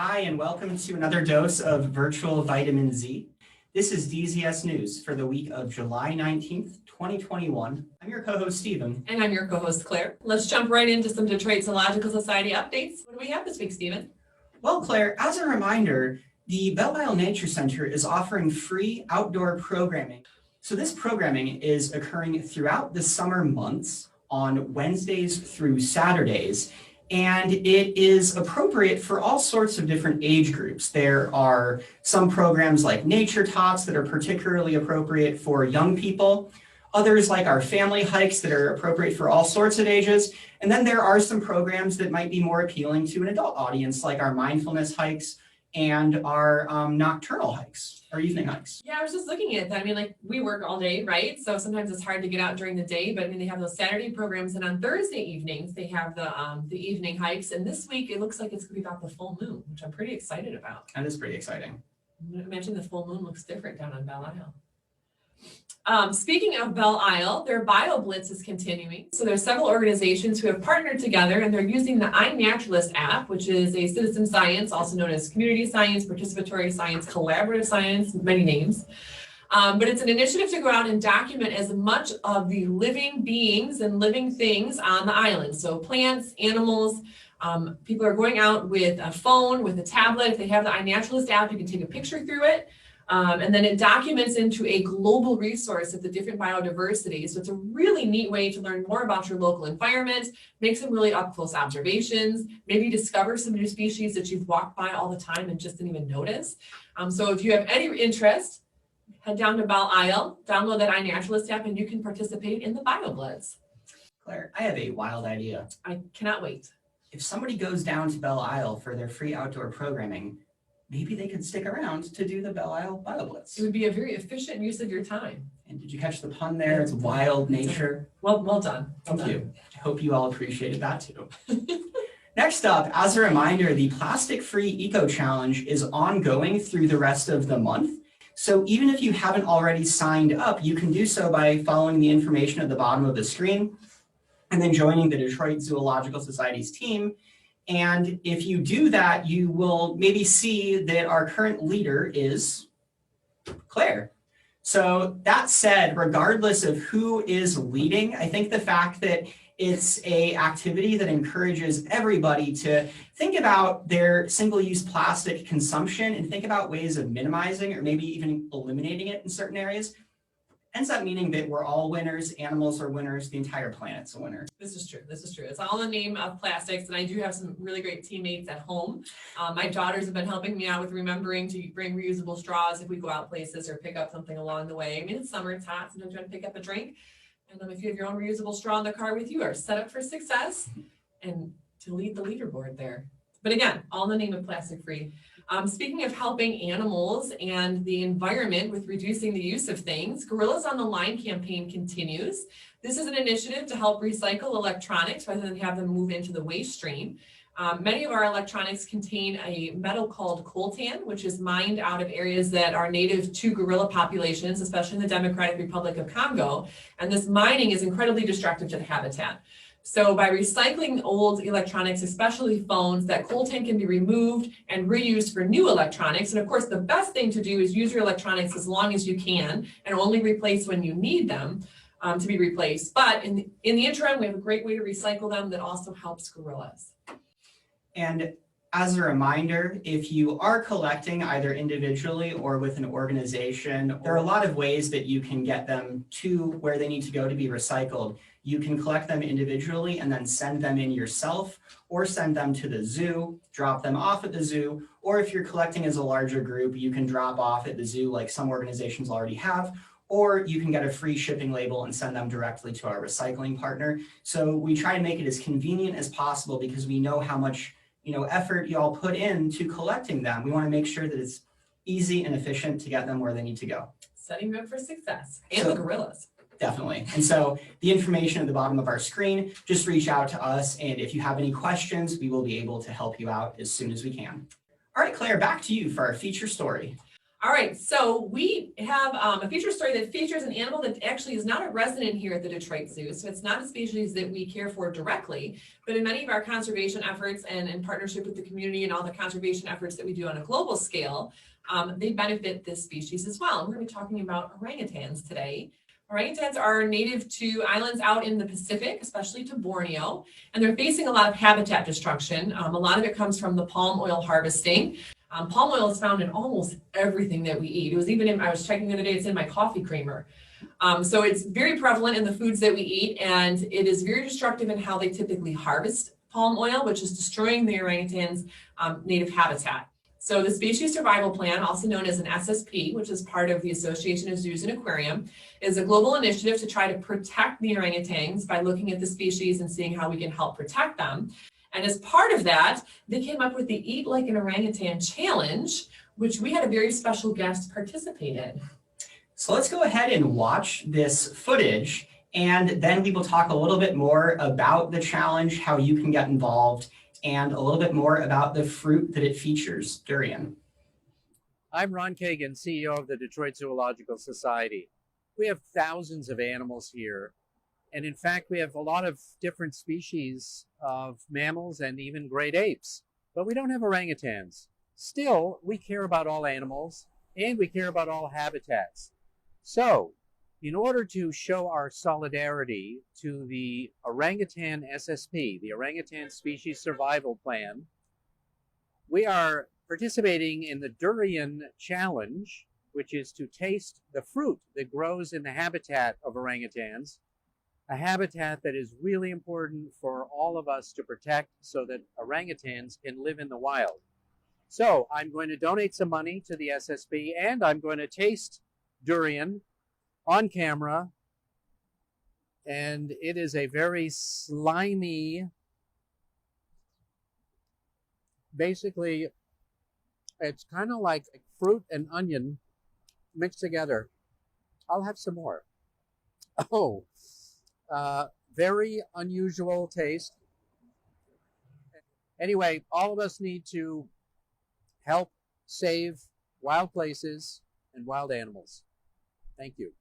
Hi, and welcome to another dose of virtual vitamin Z. This is DZS News for the week of July 19th, 2021. I'm your co-host, Stephen. And I'm your co-host, Claire. Let's jump right into some Detroit Zoological Society updates. What do we have this week, Stephen? Well, Claire, as a reminder, the Belle Isle Nature Center is offering free outdoor programming. So this programming is occurring throughout the summer months on Wednesdays through Saturdays. And it is appropriate for all sorts of different age groups. There are some programs like Nature Tots that are particularly appropriate for young people. Others like our family hikes that are appropriate for all sorts of ages. And then there are some programs that might be more appealing to an adult audience, like our mindfulness hikes and our nocturnal hikes, our evening hikes. Yeah, I was just looking at that. I mean, like, we work all day, right? So sometimes it's hard to get out during the day, but I mean, they have those Saturday programs, and on Thursday evenings, they have the evening hikes. And this week, it looks like it's gonna be about the full moon, which I'm pretty excited about. That is pretty exciting. Imagine the full moon looks different down on Belle Isle. Speaking of Belle Isle, their Bio Blitz is continuing. So there's several organizations who have partnered together, and they're using the iNaturalist app, which is a citizen science, also known as community science, participatory science, collaborative science, many names. But it's an initiative to go out and document as much of the living beings and living things on the island. So plants, animals. People are going out with a phone, with a tablet. If they have the iNaturalist app, you can take a picture through it. And then it documents into a global resource of the different biodiversity. So it's a really neat way to learn more about your local environment, make some really up-close observations, maybe discover some new species that you've walked by all the time and just didn't even notice. So if you have any interest, head down to Belle Isle, download that iNaturalist app, and you can participate in the Bio Blitz. Claire, I have a wild idea. I cannot wait. If somebody goes down to Belle Isle for their free outdoor programming, maybe they could stick around to do the Belle Isle Bio Blitz. It would be a very efficient use of your time. And did you catch the pun there? It's wild nature. Well done. Thank you. I hope you all appreciated that too. Next up, as a reminder, the Plastic-Free Eco Challenge is ongoing through the rest of the month. So even if you haven't already signed up, you can do so by following the information at the bottom of the screen and then joining the Detroit Zoological Society's team. And if you do that, you will maybe see that our current leader is Claire. So that said, regardless of who is leading, I think the fact that it's an activity that encourages everybody to think about their single-use plastic consumption and think about ways of minimizing or maybe even eliminating it in certain areas, ends up meaning that we're all winners, animals are winners, the entire planet's a winner. This is true. This is true. It's all in the name of plastics, and I do have some really great teammates at home. My daughters have been helping me out with remembering to bring reusable straws if we go out places or pick up something along the way. I mean, it's summer, it's hot, sometimes you want to pick up a drink. And if you have your own reusable straw in the car with you, are set up for success and to lead the leaderboard there. But again, all in the name of plastic free. Speaking of helping animals and the environment with reducing the use of things, Gorillas on the Line campaign continues. This is an initiative to help recycle electronics rather than have them move into the waste stream. Many of our electronics contain a metal called coltan, which is mined out of areas that are native to gorilla populations, especially in the Democratic Republic of Congo. And this mining is incredibly destructive to the habitat. So by recycling old electronics, especially phones, that coltan can be removed and reused for new electronics. And of course, the best thing to do is use your electronics as long as you can and only replace when you need them to be replaced. But in the interim, we have a great way to recycle them that also helps gorillas. And as a reminder, if you are collecting either individually or with an organization, there are a lot of ways that you can get them to where they need to go to be recycled. You can collect them individually and then send them in yourself, or send them to the zoo, drop them off at the zoo, or if you're collecting as a larger group, you can drop off at the zoo like some organizations already have, or you can get a free shipping label and send them directly to our recycling partner. So we try to make it as convenient as possible because we know how much effort you all put into collecting them. We want to make sure that it's easy and efficient to get them where they need to go. Setting them up for success, and the gorillas. Definitely. And so the information at the bottom of our screen, just reach out to us. And if you have any questions, we will be able to help you out as soon as we can. All right, Claire, back to you for our feature story. All right, so we have a feature story that features an animal that actually is not a resident here at the Detroit Zoo. So it's not a species that we care for directly, but in many of our conservation efforts and in partnership with the community and all the conservation efforts that we do on a global scale, they benefit this species as well. We're going to be talking about orangutans today. Orangutans are native to islands out in the Pacific, especially to Borneo, and they're facing a lot of habitat destruction. A lot of it comes from the palm oil harvesting. Palm oil is found in almost everything that we eat. It was even in, I was checking the other day, it's in my coffee creamer. So it's very prevalent in the foods that we eat, and it is very destructive in how they typically harvest palm oil, which is destroying the orangutan's native habitat. So the Species Survival Plan, also known as an SSP, which is part of the Association of Zoos and Aquarium, is a global initiative to try to protect the orangutans by looking at the species and seeing how we can help protect them. And as part of that, they came up with the Eat Like an Orangutan Challenge, which we had a very special guest participate in. So let's go ahead and watch this footage, and then we will talk a little bit more about the challenge, how you can get involved, and a little bit more about the fruit that it features, durian. I'm Ron Kagan, CEO of the Detroit Zoological Society. We have thousands of animals here. And in fact, we have a lot of different species of mammals and even great apes, but we don't have orangutans. Still, we care about all animals and we care about all habitats. So, in order to show our solidarity to the Orangutan SSP, the Orangutan Species Survival Plan, we are participating in the Durian Challenge, which is to taste the fruit that grows in the habitat of orangutans, a habitat that is really important for all of us to protect so that orangutans can live in the wild. So I'm going to donate some money to the SSP, and I'm going to taste durian on camera. And it is a very slimy, basically, it's kind of like fruit and onion mixed together. I'll have some more. Oh. Very unusual taste. Anyway, all of us need to help save wild places and wild animals. Thank you.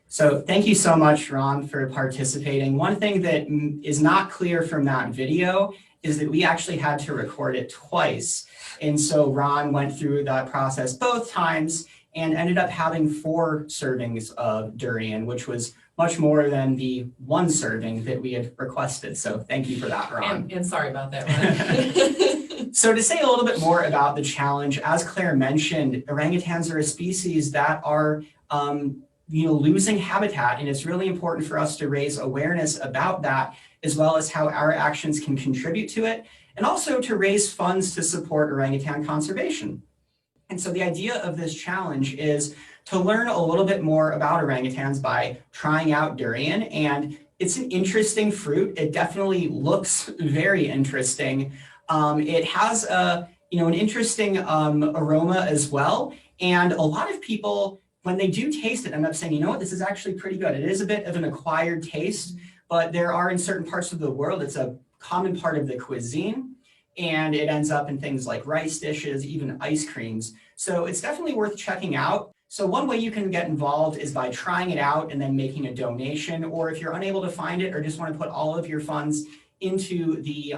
So thank you so much, Ron, for participating. One thing that is not clear from that video is that we actually had to record it twice. And so Ron went through that process both times and ended up having 4 servings of durian, which was much more than the 1 serving that we had requested. So thank you for that, Ron. And sorry about that, Ron. So to say a little bit more about the challenge, as Claire mentioned, orangutans are a species that are losing habitat, and it's really important for us to raise awareness about that, as well as how our actions can contribute to it, and also to raise funds to support orangutan conservation. And so the idea of this challenge is to learn a little bit more about orangutans by trying out durian. And it's an interesting fruit. It definitely looks very interesting. It has an interesting aroma as well. And a lot of people, when they do taste it, end up saying, you know what, this is actually pretty good. It is a bit of an acquired taste, but there are in certain parts of the world, it's a common part of the cuisine. And it ends up in things like rice dishes, even ice creams. So it's definitely worth checking out. So one way you can get involved is by trying it out and then making a donation, or if you're unable to find it or just want to put all of your funds into the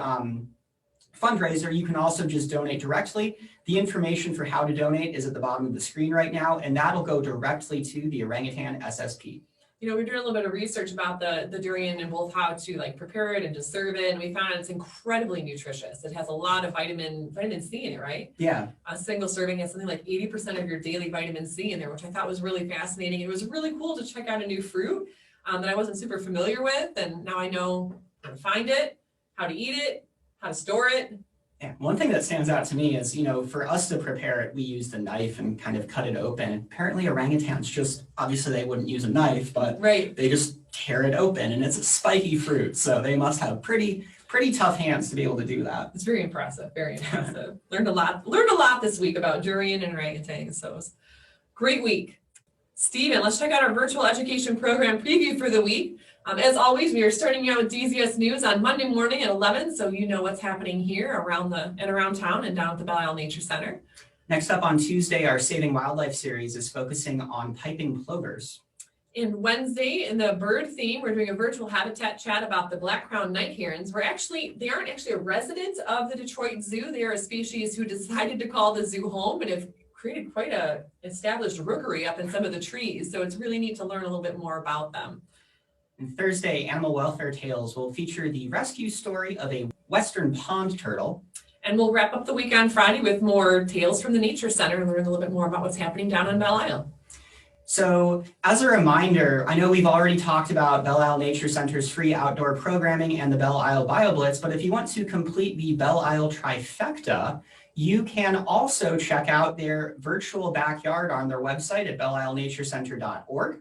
fundraiser, you can also just donate directly. The information for how to donate is at the bottom of the screen right now, and that'll go directly to the Orangutan SSP. You know, we're doing a little bit of research about the durian and both how to prepare it and to serve it. And we found it's incredibly nutritious. It has a lot of vitamin C in it, right? Yeah. A single serving has something like 80% of your daily vitamin C in there, which I thought was really fascinating. It was really cool to check out a new fruit that I wasn't super familiar with. And now I know how to find it, how to eat it, how to store it. Yeah. One thing that stands out to me is, for us to prepare it, we used a knife and kind of cut it open. Apparently orangutans obviously they wouldn't use a knife, but they just tear it open, and it's a spiky fruit. So they must have pretty tough hands to be able to do that. It's very impressive, very impressive. Learned a lot this week about durian and orangutans. So it was a great week. Steven, let's check out our virtual education program preview for the week. As always, we are starting out with DZS News on Monday morning at 11, so you know what's happening here around town and down at the Belle Isle Nature Center. Next up on Tuesday, our Saving Wildlife series is focusing on piping plovers. And Wednesday, in the bird theme, we're doing a virtual habitat chat about the black-crowned night herons. They aren't actually a resident of the Detroit Zoo. They are a species who decided to call the zoo home and have created quite a established rookery up in some of the trees. So it's really neat to learn a little bit more about them. And Thursday, Animal Welfare Tales will feature the rescue story of a western pond turtle. And we'll wrap up the week on Friday with more tales from the Nature Center and learn a little bit more about what's happening down on Belle Isle. So as a reminder, I know we've already talked about Belle Isle Nature Center's free outdoor programming and the Belle Isle BioBlitz, but if you want to complete the Belle Isle trifecta, you can also check out their virtual backyard on their website at belleislenaturecenter.org.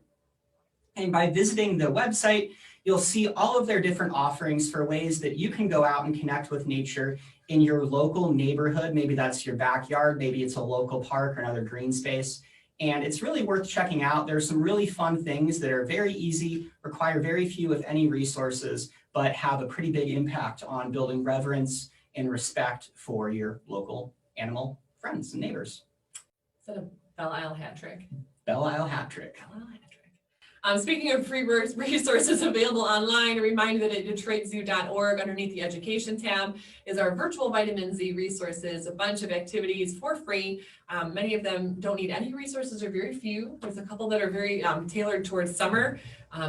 And by visiting the website, you'll see all of their different offerings for ways that you can go out and connect with nature in your local neighborhood. Maybe that's your backyard, maybe it's a local park or another green space. And it's really worth checking out. There's some really fun things that are very easy, require very few, if any, resources, but have a pretty big impact on building reverence and respect for your local animal friends and neighbors. Is that a Belle Isle hat trick? Belle Isle hat trick. Belle Isle hat trick. Speaking of free resources available online, a reminder that at DetroitZoo.org underneath the Education tab is our virtual vitamin Z resources, a bunch of activities for free. Many of them don't need any resources or very few. There's a couple that are very tailored towards summer.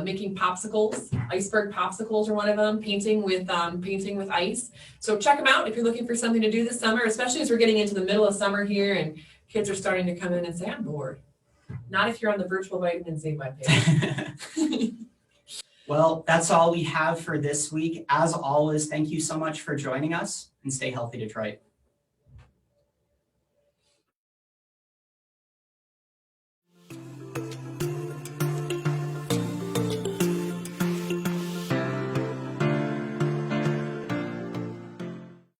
Making popsicles, iceberg popsicles are one of them, painting with ice. So check them out if you're looking for something to do this summer, especially as we're getting into the middle of summer here and kids are starting to come in and say, I'm bored. Not if you're on the virtual vitamin Z webpage. Well, that's all we have for this week. As always, thank you so much for joining us and stay healthy, Detroit.